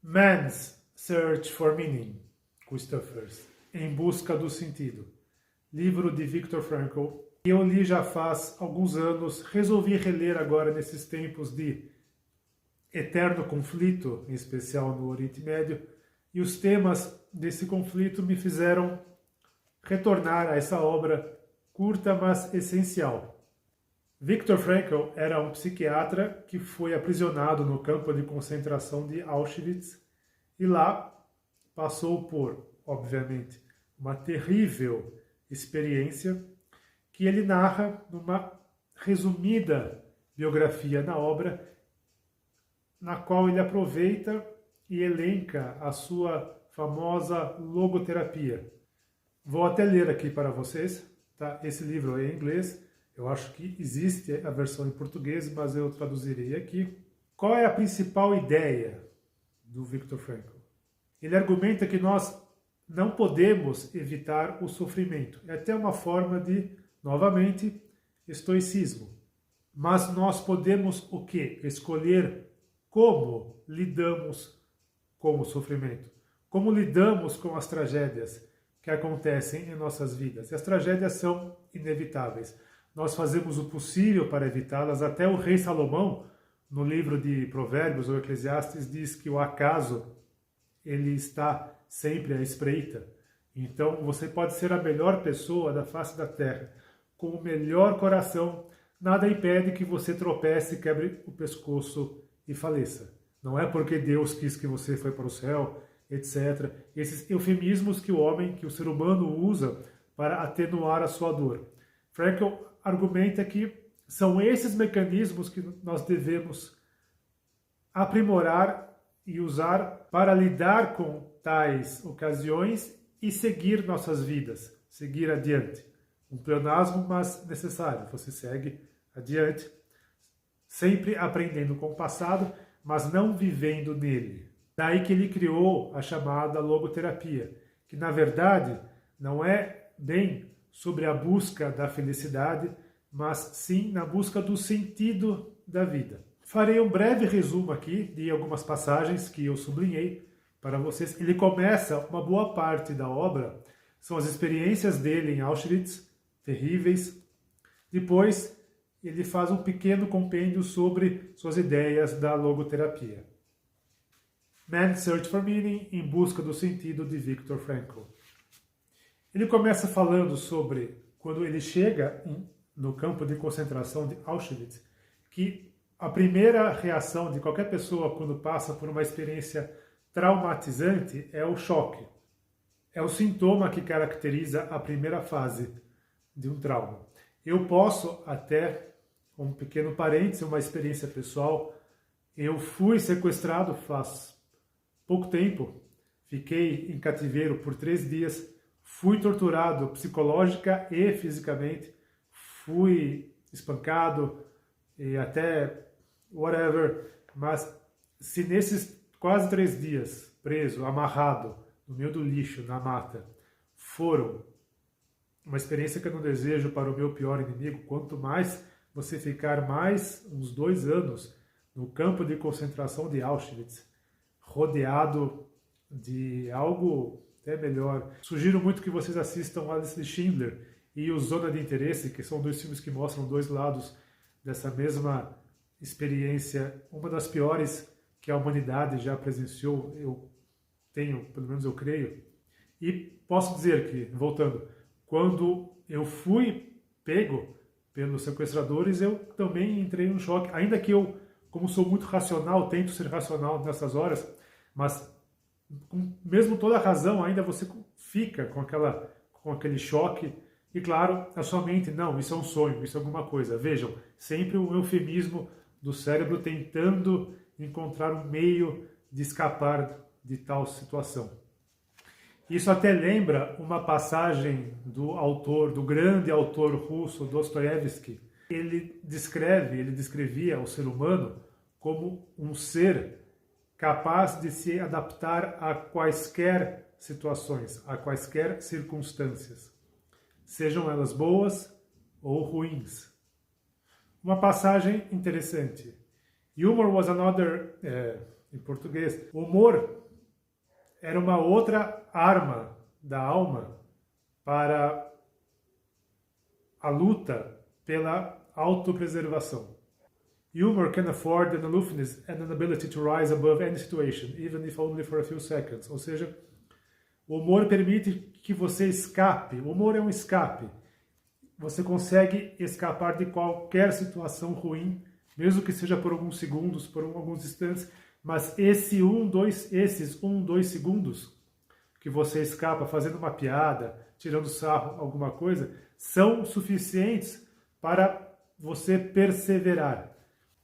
Man's Search for Meaning, Christophers, Em Busca do Sentido, livro de Viktor Frankl, que eu li já faz alguns anos, resolvi reler agora nesses tempos de eterno conflito, em especial no Oriente Médio, e os temas desse conflito me fizeram retornar a essa obra curta, mas essencial. Viktor Frankl era um psiquiatra que foi aprisionado no campo de concentração de Auschwitz e lá passou por, obviamente, uma terrível experiência que ele narra numa resumida biografia na obra, na qual ele aproveita e elenca a sua famosa logoterapia. Vou até ler aqui para vocês, tá? Esse livro é em inglês, eu acho que existe a versão em português, mas eu traduzirei aqui. Qual é a principal ideia do Viktor Frankl? Ele argumenta que nós não podemos evitar o sofrimento. É até uma forma de, novamente, estoicismo. Mas nós podemos o quê? Escolher como lidamos com o sofrimento. Como lidamos com as tragédias que acontecem em nossas vidas. E as tragédias são inevitáveis. Nós fazemos o possível para evitá-las. Até o rei Salomão, no livro de Provérbios ou Eclesiastes, diz que o acaso ele está sempre à espreita. Então você pode ser a melhor pessoa da face da terra, com o melhor coração, nada impede que você tropece, quebre o pescoço e faleça. Não é porque Deus quis que você foi para o céu, etc. Esses eufemismos que o homem, que o ser humano usa para atenuar a sua dor. Frankl argumenta que são esses mecanismos que nós devemos aprimorar e usar para lidar com tais ocasiões e seguir nossas vidas, seguir adiante. Um pleonasmo, mas necessário. Você segue adiante, sempre aprendendo com o passado, mas não vivendo nele. Daí que ele criou a chamada logoterapia, que na verdade não é bem sobre a busca da felicidade, mas sim na busca do sentido da vida. Farei um breve resumo aqui de algumas passagens que eu sublinhei para vocês. Ele começa, uma boa parte da obra, são as experiências dele em Auschwitz, terríveis. Depois, ele faz um pequeno compêndio sobre suas ideias da logoterapia. Man's Search for Meaning, Em Busca do Sentido, de Viktor Frankl. Ele começa falando sobre quando ele chega no campo de concentração de Auschwitz, que a primeira reação de qualquer pessoa quando passa por uma experiência traumatizante é o choque. É o sintoma que caracteriza a primeira fase de um trauma. Eu posso até, um pequeno parêntese, uma experiência pessoal, eu fui sequestrado faz pouco tempo, fiquei em cativeiro por 3 dias, fui torturado psicológica e fisicamente, fui espancado e até whatever, mas se nesses quase 3 dias preso, amarrado, no meio do lixo, na mata, foram uma experiência que eu não desejo para o meu pior inimigo, quanto mais você ficar mais uns 2 anos no campo de concentração de Auschwitz, rodeado de algo até melhor. Sugiro muito que vocês assistam A Lista de Schindler e o Zona de Interesse, que são 2 filmes que mostram 2 lados dessa mesma experiência, uma das piores que a humanidade já presenciou, eu tenho, pelo menos eu creio. E posso dizer que, voltando, quando eu fui pego pelos sequestradores, eu também entrei em um choque, ainda que eu, como sou muito racional, tento ser racional nessas horas, mas com mesmo toda a razão, ainda você fica com aquele choque, e claro, a sua mente, não, isso é um sonho, isso é alguma coisa. Vejam, sempre um eufemismo do cérebro tentando encontrar um meio de escapar de tal situação. Isso até lembra uma passagem do autor, do grande autor russo Dostoiévski. Ele descrevia o ser humano como um ser capaz de se adaptar a quaisquer situações, a quaisquer circunstâncias, sejam elas boas ou ruins. Uma passagem interessante. Humor was another em português. O humor era uma outra arma da alma para a luta pela autopreservação. Humor can afford an aloofness and an ability to rise above any situation, even if only for a few seconds. Ou seja, o humor permite que você escape. O humor é um escape. Você consegue escapar de qualquer situação ruim, mesmo que seja por alguns segundos, por alguns instantes, mas esses 2 segundos que você escapa fazendo uma piada, tirando sarro, alguma coisa, são suficientes para você perseverar.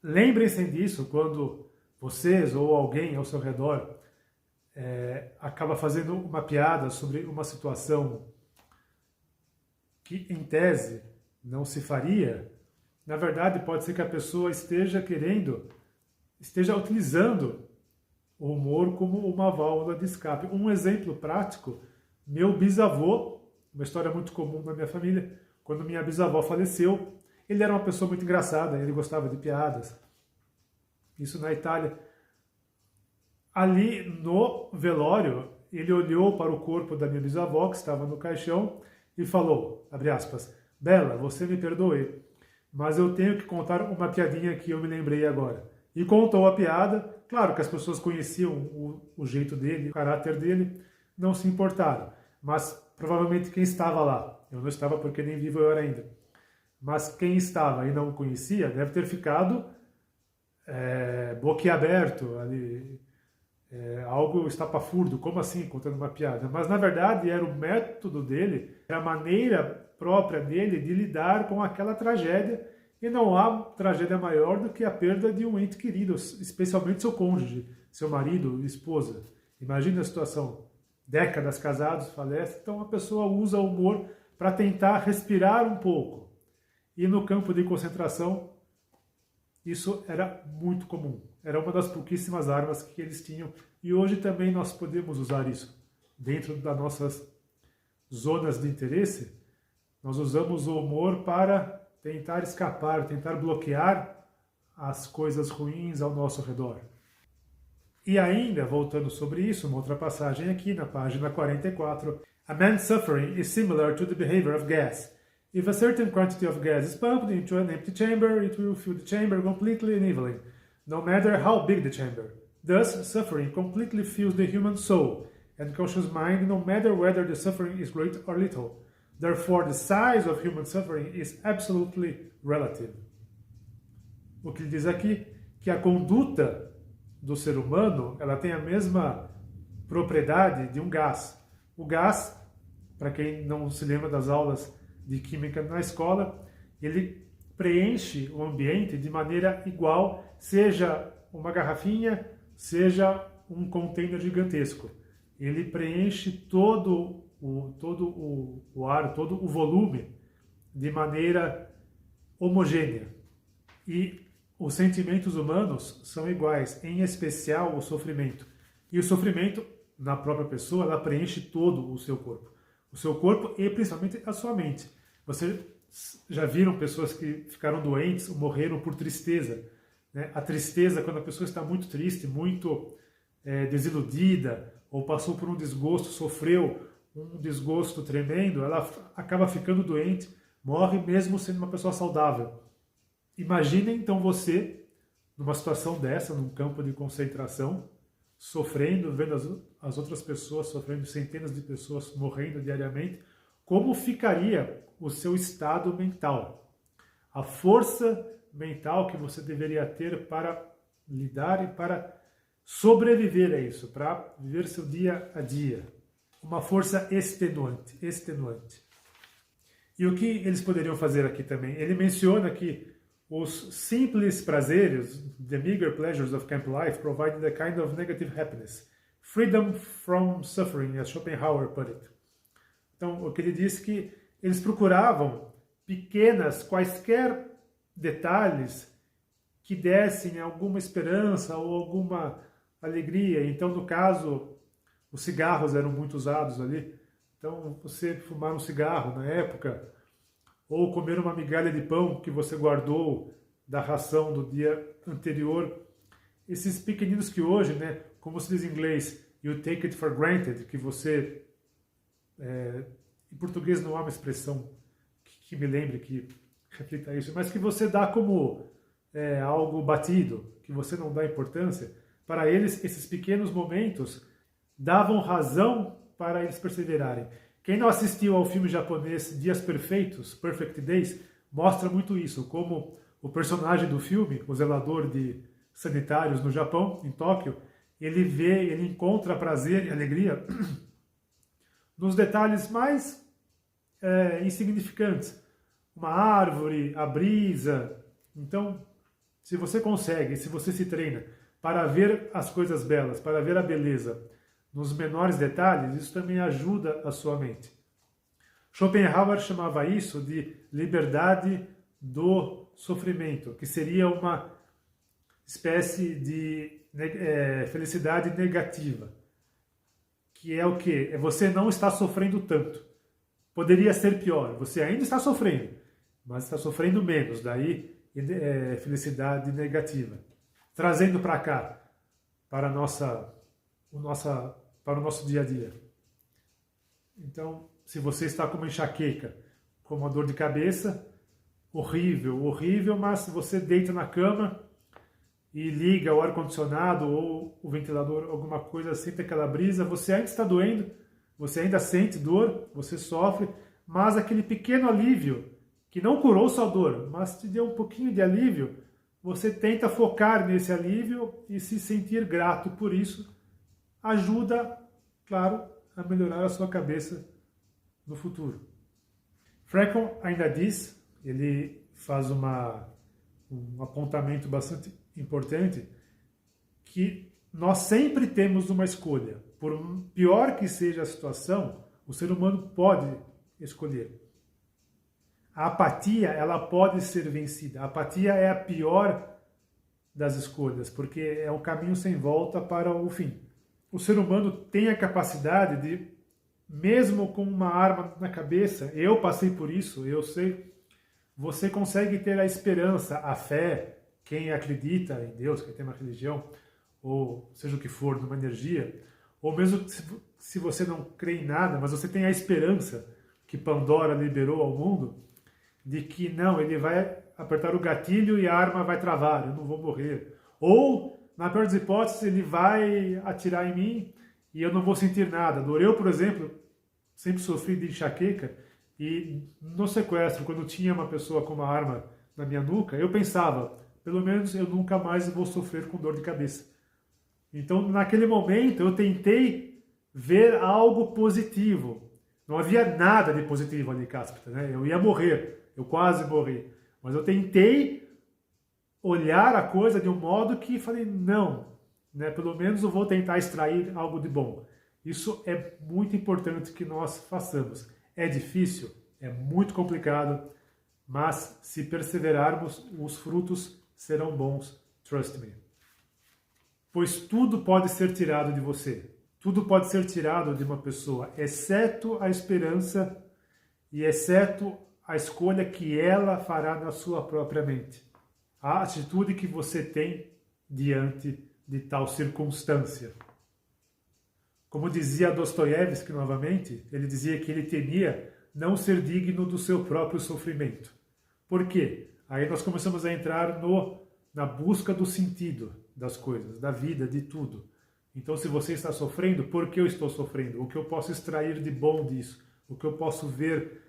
Lembrem-se disso quando vocês ou alguém ao seu redor acaba fazendo uma piada sobre uma situação que, em tese, não se faria. Na verdade, pode ser que a pessoa esteja utilizando o humor como uma válvula de escape. Um exemplo prático, meu bisavô, uma história muito comum na minha família, quando minha bisavó faleceu, ele era uma pessoa muito engraçada, ele gostava de piadas. Isso na Itália. Ali no velório, ele olhou para o corpo da minha bisavó, que estava no caixão, e falou, abre aspas, Bela, você me perdoe, mas eu tenho que contar uma piadinha que eu me lembrei agora. E contou a piada, claro que as pessoas conheciam o jeito dele, o caráter dele, não se importaram. Mas provavelmente quem estava lá, eu não estava porque nem vivo eu era ainda, mas quem estava e não o conhecia deve ter ficado boquiaberto ali, algo estapafúrdio, como assim, contando uma piada? Mas na verdade era o método dele, era a maneira própria dele de lidar com aquela tragédia, e não há tragédia maior do que a perda de um ente querido, especialmente seu cônjuge, seu marido, esposa. Imagina a situação, décadas casados, falece, então a pessoa usa o humor para tentar respirar um pouco. E no campo de concentração, isso era muito comum. Era uma das pouquíssimas armas que eles tinham. E hoje também nós podemos usar isso. Dentro das nossas zonas de interesse, nós usamos o humor para tentar escapar, tentar bloquear as coisas ruins ao nosso redor. E ainda, voltando sobre isso, uma outra passagem aqui na página 44. A man's suffering is similar to the behavior of gas. If a certain quantity of gas is pumped into an empty chamber, it will fill the chamber completely and evenly, no matter how big the chamber. Thus, suffering completely fills the human soul and conscious mind, no matter whether the suffering is great or little. Therefore, the size of human suffering is absolutely relative. O que ele diz aqui, que a conduta do ser humano, ela tem a mesma propriedade de um gás. O gás, para quem não se lembra das aulas de química na escola, ele preenche o ambiente de maneira igual, seja uma garrafinha, seja um container gigantesco. Ele preenche todo o ar, todo o volume de maneira homogênea. E os sentimentos humanos são iguais, em especial o sofrimento. E o sofrimento, na própria pessoa, ela preenche todo o seu corpo. O seu corpo e principalmente a sua mente. Vocês já viram pessoas que ficaram doentes ou morreram por tristeza, né? A tristeza, quando a pessoa está muito triste, muito desiludida, ou passou por um desgosto, sofreu um desgosto tremendo, ela acaba ficando doente, morre mesmo sendo uma pessoa saudável. Imagine então você, numa situação dessa, num campo de concentração, sofrendo, vendo as outras pessoas sofrendo, centenas de pessoas morrendo diariamente, como ficaria o seu estado mental? A força mental que você deveria ter para lidar e para sobreviver a isso, para viver seu dia a dia. Uma força extenuante. E o que eles poderiam fazer aqui também? Ele menciona que os simples prazeres, the meager pleasures of camp life, provide the kind of negative happiness, freedom from suffering, as Schopenhauer put it. Então, o que ele disse que eles procuravam quaisquer detalhes que dessem alguma esperança ou alguma alegria. Então, no caso, os cigarros eram muito usados ali. Então, você fumar um cigarro na época, ou comer uma migalha de pão que você guardou da ração do dia anterior, esses pequeninos que hoje, né, como se diz em inglês, you take it for granted, que você, em português não há uma expressão que me lembre, que reflita isso, mas que você dá como algo batido, que você não dá importância, para eles, esses pequenos momentos davam razão para eles perseverarem. Quem não assistiu ao filme japonês Dias Perfeitos, Perfect Days, mostra muito isso, como o personagem do filme, o zelador de sanitários no Japão, em Tóquio, ele encontra prazer e alegria nos detalhes mais insignificantes. Uma árvore, a brisa. Então, se você consegue, se você se treina para ver as coisas belas, para ver a beleza nos menores detalhes, isso também ajuda a sua mente. Schopenhauer chamava isso de liberdade do sofrimento, que seria uma espécie de felicidade negativa. Que é o quê? É você não estar sofrendo tanto. Poderia ser pior, você ainda está sofrendo, mas está sofrendo menos, daí felicidade negativa. Trazendo para cá, para o nosso dia a dia. Então, se você está com uma enxaqueca, com uma dor de cabeça, horrível, horrível, mas você deita na cama e liga o ar-condicionado ou o ventilador, alguma coisa, sente aquela brisa, você ainda está doendo, você ainda sente dor, você sofre, mas aquele pequeno alívio, que não curou sua dor, mas te deu um pouquinho de alívio, você tenta focar nesse alívio e se sentir grato por isso, ajuda, claro, a melhorar a sua cabeça no futuro. Frankl ainda diz, ele faz um apontamento bastante importante, que nós sempre temos uma escolha. Por pior que seja a situação, o ser humano pode escolher. A apatia, ela pode ser vencida. A apatia é a pior das escolhas, porque é um caminho sem volta para o fim. O ser humano tem a capacidade de, mesmo com uma arma na cabeça, eu passei por isso, eu sei, você consegue ter a esperança, a fé, quem acredita em Deus, quem tem uma religião, ou seja o que for, numa energia, ou mesmo se você não crê em nada, mas você tem a esperança que Pandora liberou ao mundo, de que não, ele vai apertar o gatilho e a arma vai travar, eu não vou morrer. Ou, na pior das hipóteses, ele vai atirar em mim e eu não vou sentir nada. Eu, por exemplo, sempre sofri de enxaqueca e no sequestro, quando tinha uma pessoa com uma arma na minha nuca, eu pensava, pelo menos eu nunca mais vou sofrer com dor de cabeça. Então, naquele momento, eu tentei ver algo positivo. Não havia nada de positivo ali, Cáspita, né? Eu ia morrer, eu quase morri. Mas eu tentei olhar a coisa de um modo que falei, não, né? Pelo menos eu vou tentar extrair algo de bom. Isso é muito importante que nós façamos. É difícil, é muito complicado, mas se perseverarmos, os frutos serão bons, trust me. Pois tudo pode ser tirado de você. Tudo pode ser tirado de uma pessoa, exceto a esperança e exceto a escolha que ela fará na sua própria mente. A atitude que você tem diante de tal circunstância. Como dizia Dostoiévski novamente, ele dizia que ele temia não ser digno do seu próprio sofrimento. Por quê? Aí nós começamos a entrar na busca do sentido das coisas, da vida, de tudo. Então, se você está sofrendo, por que eu estou sofrendo? O que eu posso extrair de bom disso? O que eu posso ver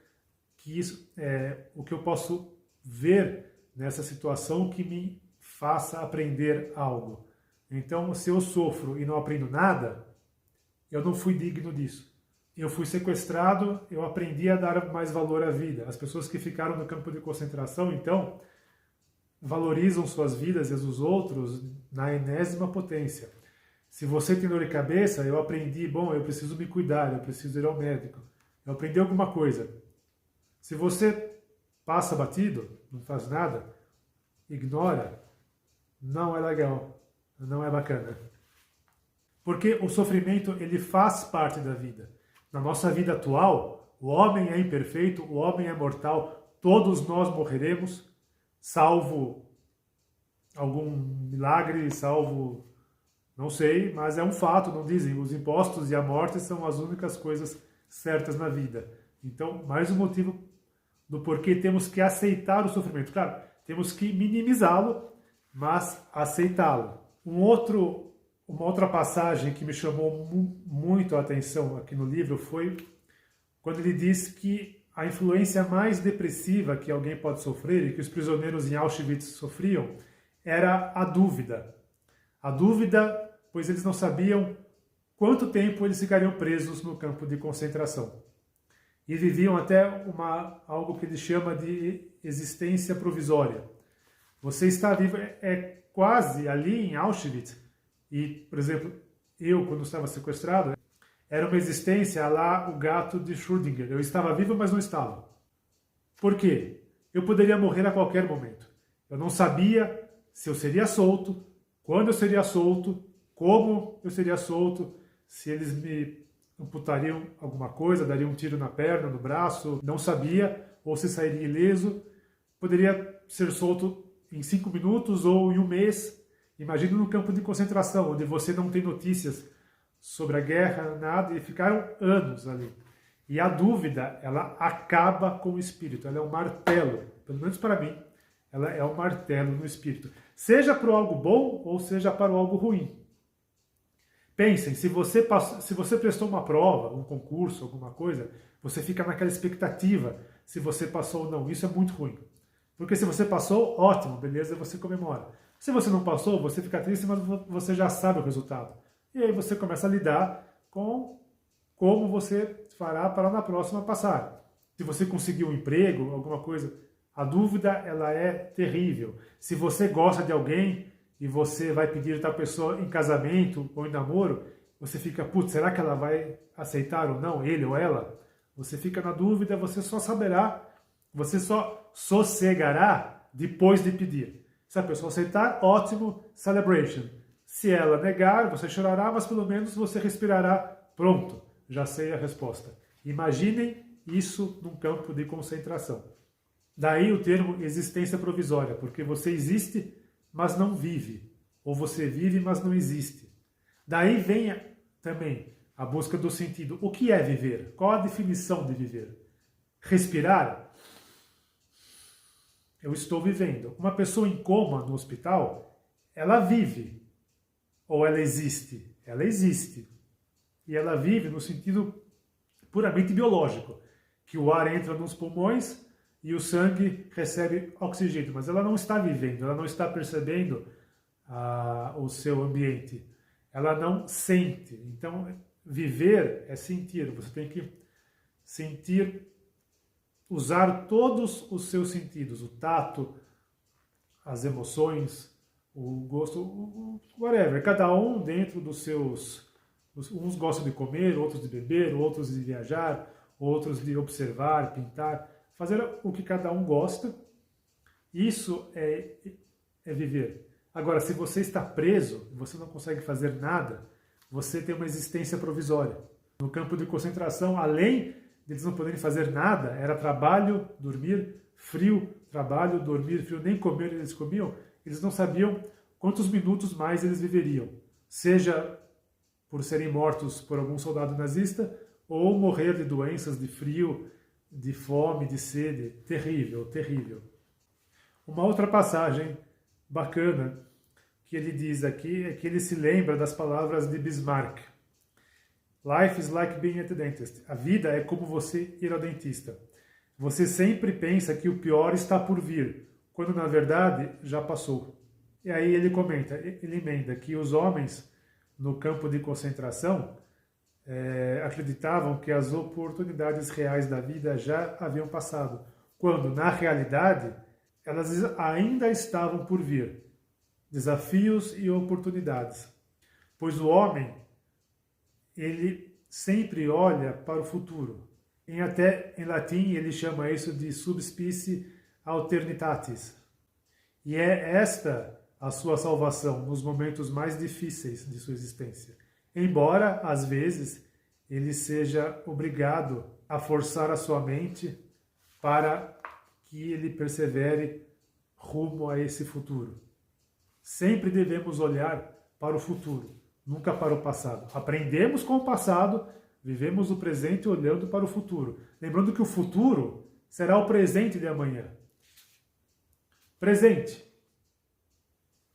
o que eu posso ver nessa situação que me faça aprender algo? Então, se eu sofro e não aprendo nada, eu não fui digno disso. Eu fui sequestrado, eu aprendi a dar mais valor à vida. As pessoas que ficaram no campo de concentração, então, valorizam suas vidas e as dos outros na enésima potência. Se você tem dor de cabeça, eu aprendi, eu preciso me cuidar, eu preciso ir ao médico. Eu aprendi alguma coisa. Se você passa batido, não faz nada, ignora, não é legal, não é bacana. Porque o sofrimento, ele faz parte da vida. Na nossa vida atual, o homem é imperfeito, o homem é mortal, todos nós morreremos, salvo algum milagre, salvo, não sei, mas é um fato, não dizem. Os impostos e a morte são as únicas coisas certas na vida. Então, mais um motivo do porquê temos que aceitar o sofrimento. Claro, temos que minimizá-lo, mas aceitá-lo. Uma outra passagem que me chamou muito a atenção aqui no livro foi quando ele diz que a influência mais depressiva que alguém pode sofrer e que os prisioneiros em Auschwitz sofriam era a dúvida. A dúvida, pois eles não sabiam quanto tempo eles ficariam presos no campo de concentração. E viviam até algo que ele chama de existência provisória. Você está vivo, é quase ali em Auschwitz. E, por exemplo, eu, quando estava sequestrado, era uma existência lá o gato de Schrödinger. Eu estava vivo, mas não estava. Por quê? Eu poderia morrer a qualquer momento. Eu não sabia se eu seria solto, quando eu seria solto, como eu seria solto, se eles me amputariam alguma coisa, dariam um tiro na perna, no braço, não sabia, ou se sairia ileso. Poderia ser solto em 5 minutos ou em um mês. Imagina no campo de concentração, onde você não tem notícias sobre a guerra, nada, e ficaram anos ali. E a dúvida, ela acaba com o espírito, ela é um martelo, pelo menos para mim, ela é um martelo no espírito. Seja para algo bom ou seja para algo ruim. Pensem, se você prestou uma prova, um concurso, alguma coisa, você fica naquela expectativa se você passou ou não. Isso é muito ruim. Porque se você passou, ótimo, beleza, você comemora. Se você não passou, você fica triste, mas você já sabe o resultado. E aí você começa a lidar com como você fará para na próxima passar. Se você conseguiu um emprego, alguma coisa, a dúvida ela é terrível. Se você gosta de alguém e você vai pedir tal pessoa em casamento ou em namoro, você fica, putz, será que ela vai aceitar ou não, ele ou ela? Você fica na dúvida, você só saberá, você só sossegará depois de pedir. Se a pessoa aceitar, ótimo, celebration. Se ela negar, você chorará, mas pelo menos você respirará. Pronto, já sei a resposta. Imaginem isso num campo de concentração. Daí o termo existência provisória, porque você existe, mas não vive. Ou você vive, mas não existe. Daí vem também a busca do sentido. O que é viver? Qual a definição de viver? Respirar? Eu estou vivendo. Uma pessoa em coma no hospital, ela vive. Ou ela existe? Ela existe. E ela vive no sentido puramente biológico, que o ar entra nos pulmões e o sangue recebe oxigênio, mas ela não está vivendo, ela não está percebendo o seu ambiente, ela não sente. Então, viver é sentir, você tem que sentir, usar todos os seus sentidos, o tato, as emoções, o gosto, whatever, cada um dentro dos seus. Uns gostam de comer, outros de beber, outros de viajar, outros de observar, pintar, fazer o que cada um gosta. Isso é viver. Agora, se você está preso, você não consegue fazer nada, você tem uma existência provisória. No campo de concentração, além de eles não poderem fazer nada, era trabalho, dormir, frio, trabalho, dormir, frio, nem comer eles comiam, eles não sabiam quantos minutos mais eles viveriam. Seja por serem mortos por algum soldado nazista, ou morrer de doenças, de frio, de fome, de sede. Terrível, terrível. Uma outra passagem bacana que ele diz aqui é que ele se lembra das palavras de Bismarck. Life is like being at the dentist. A vida é como você ir ao dentista. Você sempre pensa que o pior está por vir, quando na verdade já passou. E aí ele comenta, ele emenda que os homens no campo de concentração acreditavam que as oportunidades reais da vida já haviam passado, quando na realidade elas ainda estavam por vir. Desafios e oportunidades. Pois o homem, ele sempre olha para o futuro. Em latim ele chama isso de subspecie alternitatis. E é esta a sua salvação nos momentos mais difíceis de sua existência. Embora, às vezes, ele seja obrigado a forçar a sua mente para que ele persevere rumo a esse futuro. Sempre devemos olhar para o futuro, nunca para o passado. Aprendemos com o passado, vivemos o presente olhando para o futuro. Lembrando que o futuro será o presente de amanhã. Presente.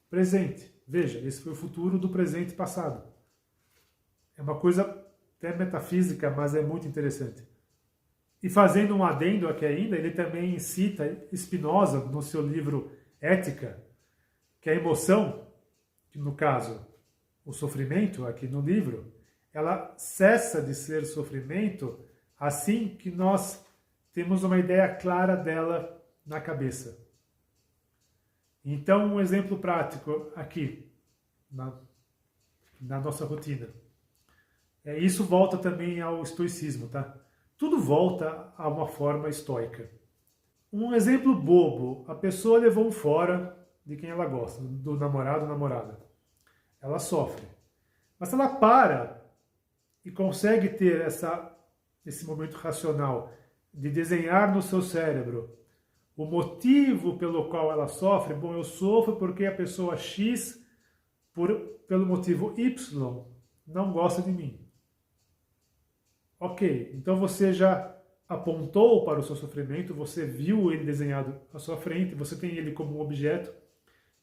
Presente. Veja, esse foi o futuro do presente passado. É uma coisa até metafísica, mas é muito interessante. E fazendo um adendo aqui ainda, ele também cita Spinoza no seu livro Ética, que a emoção, que no caso o sofrimento aqui no livro, ela cessa de ser sofrimento assim que nós temos uma ideia clara dela na cabeça. Então, um exemplo prático aqui, na nossa rotina. Isso volta também ao estoicismo, tá? Tudo volta a uma forma estoica. Um exemplo bobo, a pessoa levou um fora de quem ela gosta, do namorado ou namorada. Ela sofre. Mas se ela para e consegue ter esse momento racional de desenhar no seu cérebro o motivo pelo qual ela sofre, bom, eu sofro porque a pessoa X, pelo motivo Y, não gosta de mim. Ok, então você já apontou para o seu sofrimento, você viu ele desenhado à sua frente, você tem ele como um objeto,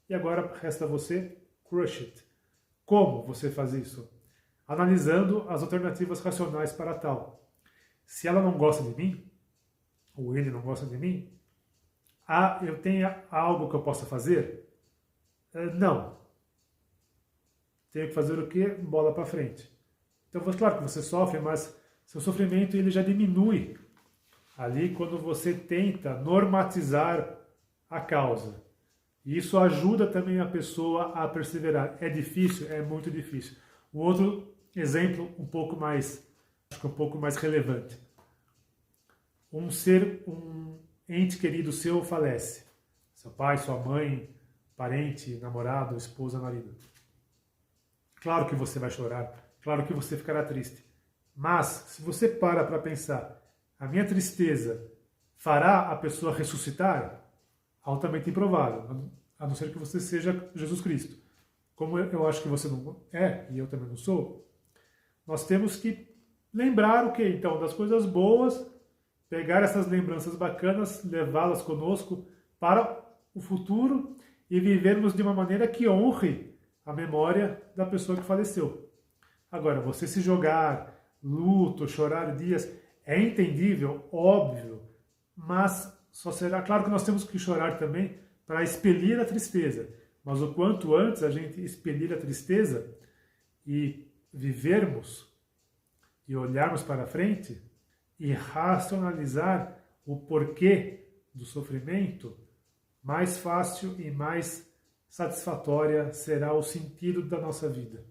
e agora resta você crush it. Como você faz isso? Analisando as alternativas racionais para tal. Se ela não gosta de mim, ou ele não gosta de mim, eu tenho algo que eu possa fazer? Não. Tenho que fazer o quê? Bola para frente. Então, claro que você sofre, mas seu sofrimento ele já diminui ali quando você tenta normatizar a causa. E isso ajuda também a pessoa a perseverar. É difícil? É muito difícil. Um outro exemplo um pouco mais relevante. Um ente querido seu falece. Seu pai, sua mãe, parente, namorado, esposa, marido. Claro que você vai chorar, claro que você ficará triste. Mas, se você para pensar, a minha tristeza fará a pessoa ressuscitar? Altamente improvável, a não ser que você seja Jesus Cristo. Como eu acho que você não é, e eu também não sou, nós temos que lembrar o quê? Então, das coisas boas, pegar essas lembranças bacanas, levá-las conosco para o futuro e vivermos de uma maneira que honre a memória da pessoa que faleceu. Agora, você se jogar, luto, chorar dias, é entendível, óbvio, mas só será claro que nós temos que chorar também para expelir a tristeza. Mas o quanto antes a gente expelir a tristeza e vivermos e olharmos para frente e racionalizar o porquê do sofrimento, mais fácil e mais satisfatória será o sentido da nossa vida.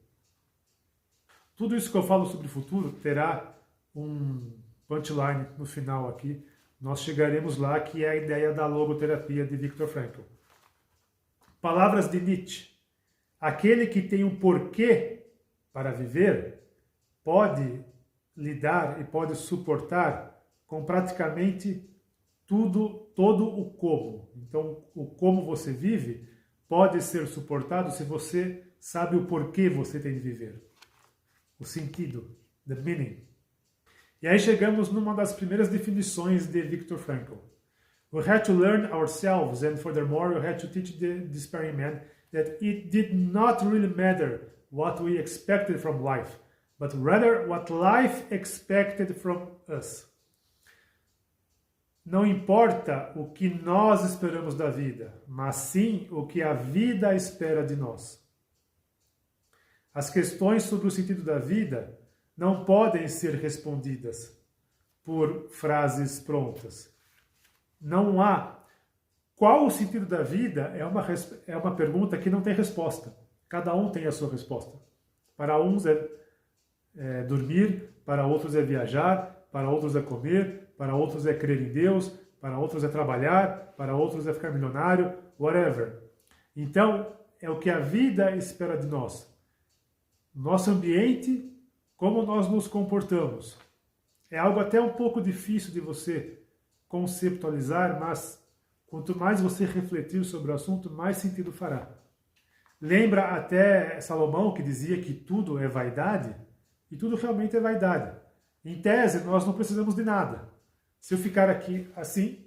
Tudo isso que eu falo sobre o futuro terá um punchline no final aqui. Nós chegaremos lá, que é a ideia da logoterapia de Viktor Frankl. Palavras de Nietzsche. Aquele que tem um porquê para viver pode lidar e pode suportar com praticamente todo o como. Então, o como você vive pode ser suportado se você sabe o porquê você tem de viver. O sentido, the meaning. E aí chegamos numa das primeiras definições de Viktor Frankl. We had to learn ourselves, and furthermore we had to teach the despairing man that it did not really matter what we expected from life, but rather what life expected from us. Não importa o que nós esperamos da vida, mas sim o que a vida espera de nós. As questões sobre o sentido da vida não podem ser respondidas por frases prontas. Não há. Qual o sentido da vida é uma pergunta que não tem resposta. Cada um tem a sua resposta. Para uns é dormir, para outros é viajar, para outros é comer, para outros é crer em Deus, para outros é trabalhar, para outros é ficar milionário, whatever. Então, é o que a vida espera de nós. Nosso ambiente, como nós nos comportamos. É algo até um pouco difícil de você conceptualizar, mas quanto mais você refletir sobre o assunto, mais sentido fará. Lembra até Salomão, que dizia que tudo é vaidade? E tudo realmente é vaidade. Em tese, nós não precisamos de nada. Se eu ficar aqui assim,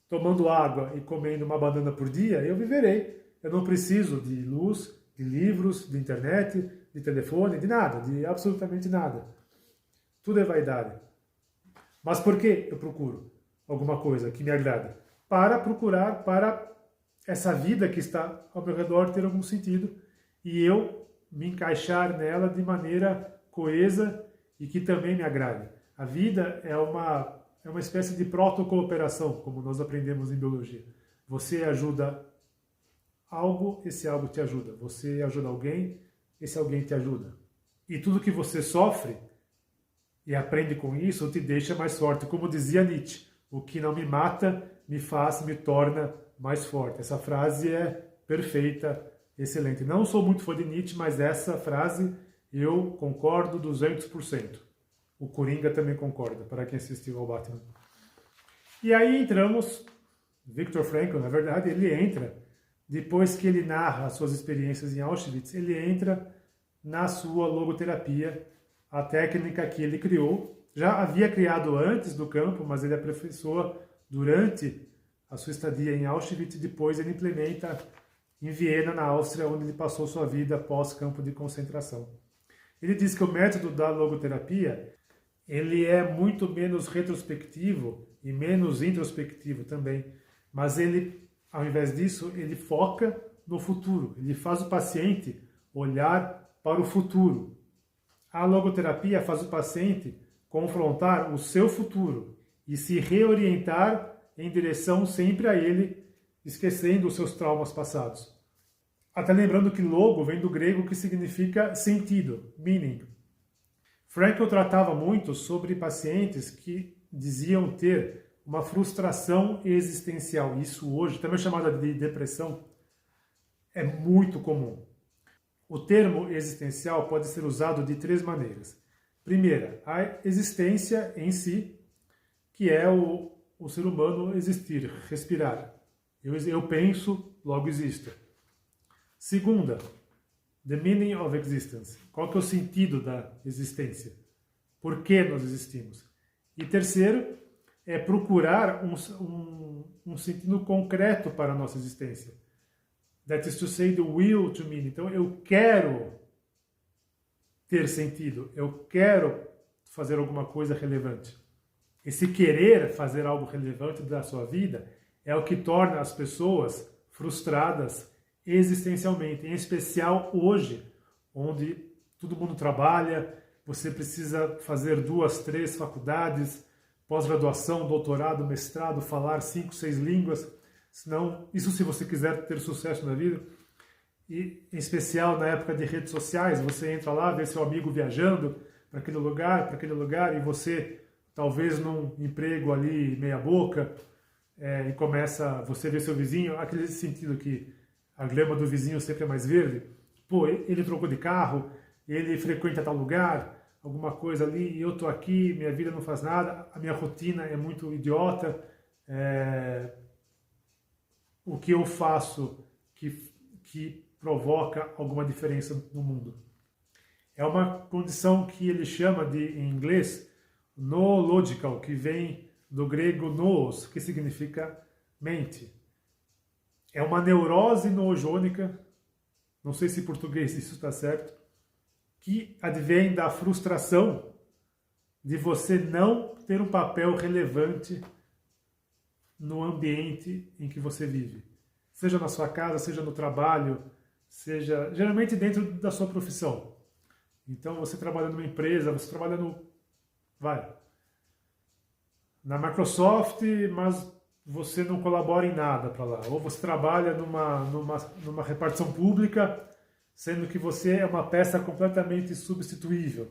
tomando água e comendo uma banana por dia, eu viverei. Eu não preciso de luz, de livros, de internet, de telefone, de nada, de absolutamente nada. Tudo é vaidade. Mas por que eu procuro alguma coisa que me agrada? Para procurar, para essa vida que está ao meu redor ter algum sentido e eu me encaixar nela de maneira coesa e que também me agrade. A vida é uma espécie de protocooperação, como nós aprendemos em biologia. Você ajuda algo, esse algo te ajuda. Você ajuda alguém, esse alguém te ajuda. E tudo que você sofre e aprende com isso te deixa mais forte. Como dizia Nietzsche, o que não me mata me torna mais forte. Essa frase é perfeita, excelente. Não sou muito fã de Nietzsche, mas essa frase eu concordo 200%. O Coringa também concorda, para quem assistiu ao Batman. E aí entramos, Viktor Frankl, na verdade, ele entra, depois que ele narra as suas experiências em Auschwitz, ele entra na sua logoterapia, a técnica que ele criou. Já havia criado antes do campo, mas ele aperfeiçoa durante a sua estadia em Auschwitz e depois ele implementa em Viena, na Áustria, onde ele passou sua vida pós-campo de concentração. Ele diz que o método da logoterapia ele é muito menos retrospectivo e menos introspectivo também, mas ele, ao invés disso, ele foca no futuro, ele faz o paciente olhar para o futuro. A logoterapia faz o paciente confrontar o seu futuro e se reorientar em direção sempre a ele, esquecendo os seus traumas passados. Até lembrando que logo vem do grego que significa sentido, meaning. Frankl tratava muito sobre pacientes que diziam ter uma frustração existencial. Isso hoje, também chamada de depressão, é muito comum. O termo existencial pode ser usado de 3 maneiras. Primeira, a existência em si, que é o ser humano existir, respirar. Eu penso, logo existo. Segunda, the meaning of existence. Qual que é o sentido da existência? Por que nós existimos? E terceiro, é procurar um sentido concreto para a nossa existência. That is to say, the will to mean. Então, eu quero ter sentido, eu quero fazer alguma coisa relevante. Esse querer fazer algo relevante da sua vida é o que torna as pessoas frustradas existencialmente, em especial hoje, onde todo mundo trabalha, você precisa fazer 2, 3 faculdades, pós-graduação, doutorado, mestrado, falar 5, 6 línguas, senão, isso se você quiser ter sucesso na vida, e em especial na época de redes sociais, você entra lá, vê seu amigo viajando para aquele lugar, e você, talvez num emprego ali meia boca, e começa, você vê seu vizinho, aquele sentido que a grama do vizinho sempre é mais verde, pô, ele trocou de carro, ele frequenta tal lugar, alguma coisa ali, e eu tô aqui, minha vida não faz nada, a minha rotina é muito idiota, o que eu faço que provoca alguma diferença no mundo. É uma condição que ele chama de, em inglês, noological, que vem do grego nous, que significa mente. É uma neurose noogônica, não sei se em português isso está certo, que advém da frustração de você não ter um papel relevante no ambiente em que você vive. Seja na sua casa, seja no trabalho, seja geralmente dentro da sua profissão. Então você trabalha numa empresa, você trabalha na Microsoft, mas você não colabora em nada para lá. Ou você trabalha numa repartição pública, sendo que você é uma peça completamente substituível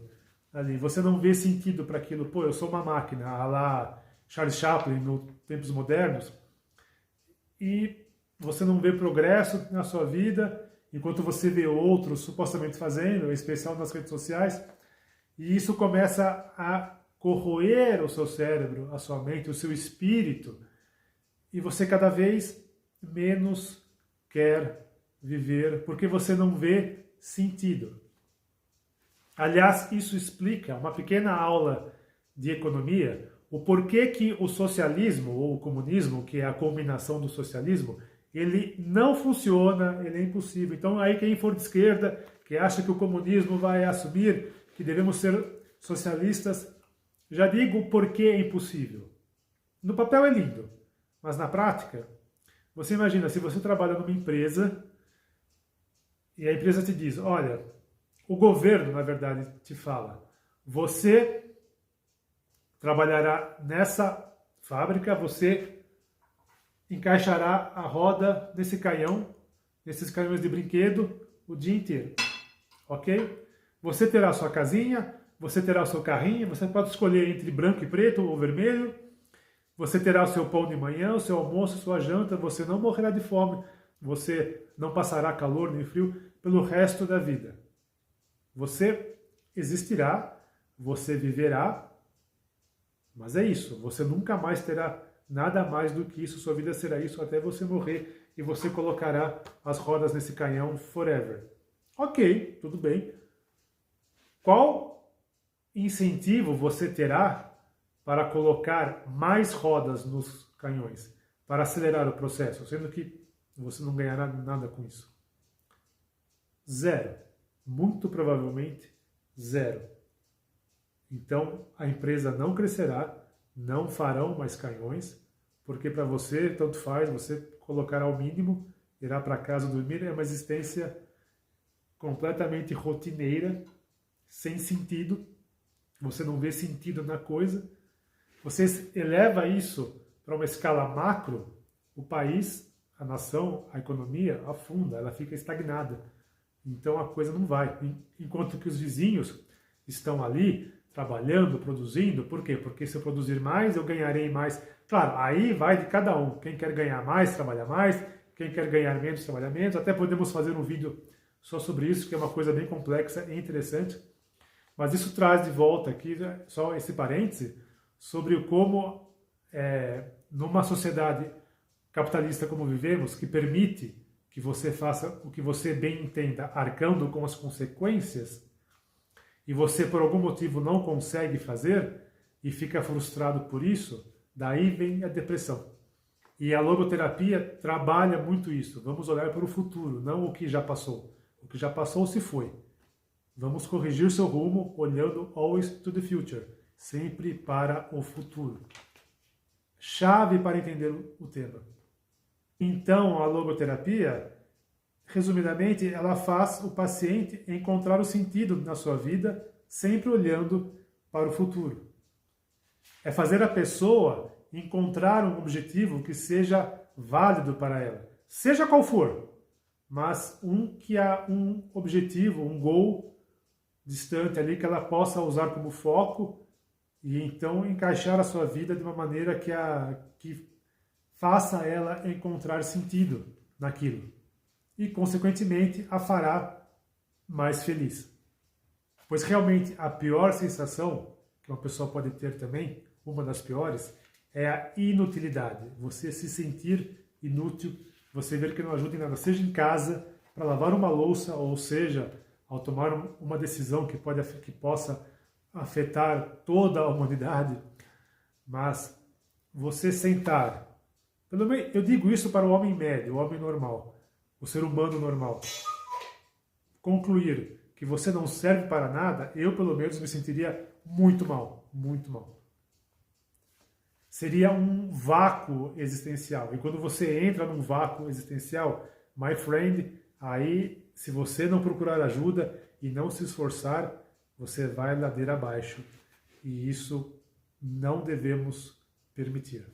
ali. Você não vê sentido para aquilo. Pô, eu sou uma máquina, a lá Charles Chaplin, nos tempos modernos, e você não vê progresso na sua vida, enquanto você vê outros supostamente fazendo, em especial nas redes sociais, e isso começa a corroer o seu cérebro, a sua mente, o seu espírito, e você cada vez menos quer viver, porque você não vê sentido. Aliás, isso explica uma pequena aula de economia, o porquê que o socialismo ou o comunismo, que é a culminação do socialismo, ele não funciona, ele é impossível. Então aí quem for de esquerda, que acha que o comunismo vai assumir, que devemos ser socialistas, já digo o porquê é impossível. No papel é lindo, mas na prática, você imagina, se você trabalha numa empresa e a empresa te diz, olha, o governo, na verdade, te fala, você trabalhará nessa fábrica, você encaixará a roda nesse canhão, nesses canhões de brinquedo, o dia inteiro, ok? Você terá sua casinha, você terá o seu carrinho, você pode escolher entre branco e preto ou vermelho, você terá o seu pão de manhã, o seu almoço, sua janta, você não morrerá de fome, você não passará calor nem frio pelo resto da vida. Você existirá, você viverá, mas é isso, você nunca mais terá nada mais do que isso, sua vida será isso até você morrer e você colocará as rodas nesse canhão forever. Ok, tudo bem. Qual incentivo você terá para colocar mais rodas nos canhões, para acelerar o processo, sendo que você não ganhará nada com isso? Zero. Muito provavelmente zero. Então a empresa não crescerá, não farão mais canhões, porque para você, tanto faz, você colocará o mínimo, irá para casa dormir, é uma existência completamente rotineira, sem sentido, você não vê sentido na coisa. Você eleva isso para uma escala macro, o país, a nação, a economia afunda, ela fica estagnada. Então a coisa não vai. Enquanto que os vizinhos estão ali trabalhando, produzindo. Por quê? Porque se eu produzir mais, eu ganharei mais. Claro, aí vai de cada um. Quem quer ganhar mais, trabalha mais. Quem quer ganhar menos, trabalha menos. Até podemos fazer um vídeo só sobre isso, que é uma coisa bem complexa e interessante. Mas isso traz de volta aqui, só esse parêntese, sobre como numa sociedade capitalista como vivemos, que permite que você faça o que você bem entenda, arcando com as consequências, e você por algum motivo não consegue fazer e fica frustrado por isso, daí vem a depressão. E a logoterapia trabalha muito isso. Vamos olhar para o futuro, não o que já passou. O que já passou se foi. Vamos corrigir seu rumo olhando always to the future, sempre para o futuro. Chave para entender o tema. Então, a logoterapia, resumidamente, ela faz o paciente encontrar o sentido na sua vida, sempre olhando para o futuro. É fazer a pessoa encontrar um objetivo que seja válido para ela, seja qual for, mas que há um objetivo, um goal distante ali que ela possa usar como foco e então encaixar a sua vida de uma maneira que faça ela encontrar sentido naquilo e, consequentemente, a fará mais feliz. Pois realmente a pior sensação que uma pessoa pode ter também, uma das piores, é a inutilidade. Você se sentir inútil, você ver que não ajuda em nada, seja em casa, para lavar uma louça, ou seja, ao tomar uma decisão que possa afetar toda a humanidade, mas você sentar, pelo menos eu digo isso para o homem médio, o homem normal, o ser humano normal, concluir que você não serve para nada, eu pelo menos me sentiria muito mal, muito mal. Seria um vácuo existencial, e quando você entra num vácuo existencial, my friend, aí se você não procurar ajuda e não se esforçar, você vai ladeira abaixo. E isso não devemos permitir.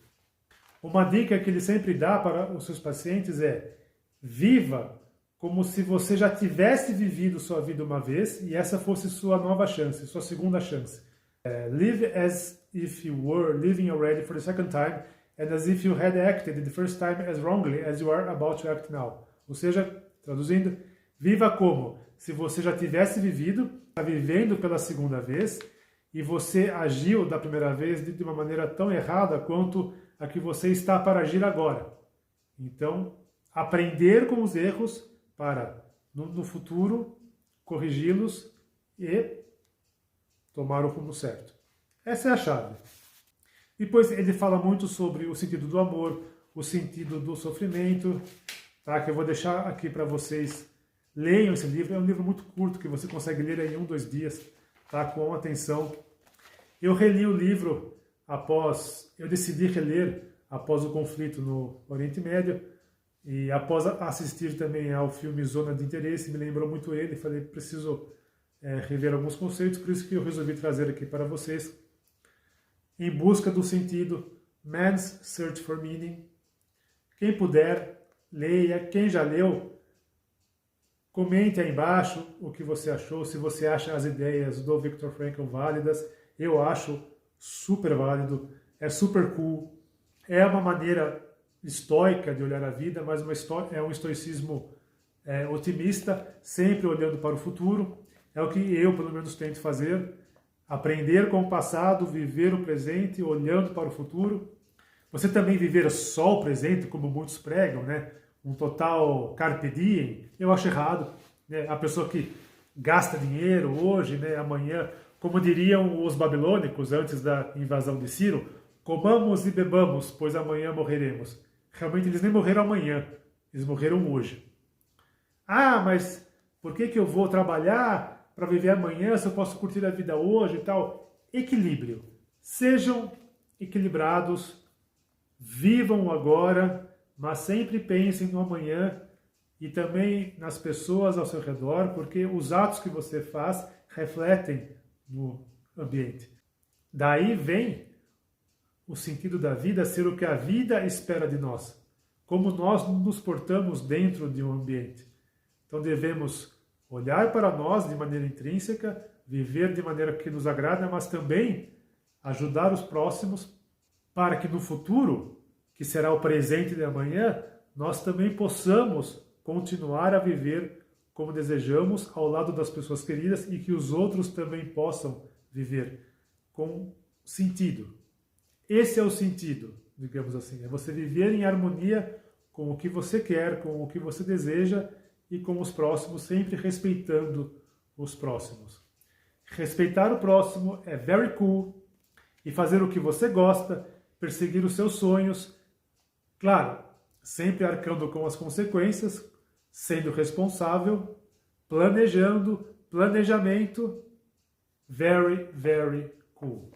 Uma dica que ele sempre dá para os seus pacientes é: viva como se você já tivesse vivido sua vida uma vez e essa fosse sua nova chance, sua segunda chance. Live as if you were living already for the second time and as if you had acted the first time as wrongly as you are about to act now. Ou seja, traduzindo, viva como se você já tivesse vivido, está vivendo pela segunda vez, e você agiu da primeira vez de uma maneira tão errada quanto a que você está para agir agora. Então, aprender com os erros para, no futuro, corrigi-los e tomar o rumo certo. Essa é a chave. Depois ele fala muito sobre o sentido do amor, o sentido do sofrimento, tá? Que eu vou deixar aqui para vocês. Leiam esse livro, é um livro muito curto que você consegue ler em 1, 2 dias, tá? Com atenção. Eu reli o livro eu decidi reler após o conflito no Oriente Médio e após assistir também ao filme Zona de Interesse, me lembrou muito ele, falei, preciso rever alguns conceitos, por isso que eu resolvi trazer aqui para vocês. Em busca do sentido, Man's Search for Meaning. Quem puder, leia. Quem já leu, comente aí embaixo o que você achou, se você acha as ideias do Viktor Frankl válidas. Eu acho super válido, é super cool, é uma maneira estoica de olhar a vida, mas é um estoicismo otimista, sempre olhando para o futuro. É o que eu, pelo menos, tento fazer. Aprender com o passado, viver o presente, olhando para o futuro. Você também viver só o presente, como muitos pregam, né? Um total carpe diem, eu acho errado. Né? A pessoa que gasta dinheiro hoje, né? Amanhã, como diriam os babilônicos antes da invasão de Ciro, comamos e bebamos, pois amanhã morreremos. Realmente eles nem morreram amanhã, eles morreram hoje. Ah, mas por que eu vou trabalhar para viver amanhã, se eu posso curtir a vida hoje e tal? Equilíbrio. Sejam equilibrados, vivam o agora, mas sempre pensem no amanhã e também nas pessoas ao seu redor, porque os atos que você faz refletem no ambiente. Daí vem o sentido da vida ser o que a vida espera de nós, como nós nos portamos dentro de um ambiente. Então devemos olhar para nós de maneira intrínseca, viver de maneira que nos agrada, mas também ajudar os próximos para que no futuro, que será o presente de amanhã, nós também possamos continuar a viver como desejamos ao lado das pessoas queridas e que os outros também possam viver com sentido. Esse é o sentido, digamos assim, é você viver em harmonia com o que você quer, com o que você deseja e com os próximos, sempre respeitando os próximos. Respeitar o próximo é very cool e fazer o que você gosta, perseguir os seus sonhos, claro, sempre arcando com as consequências, sendo responsável, planejamento, very, very cool.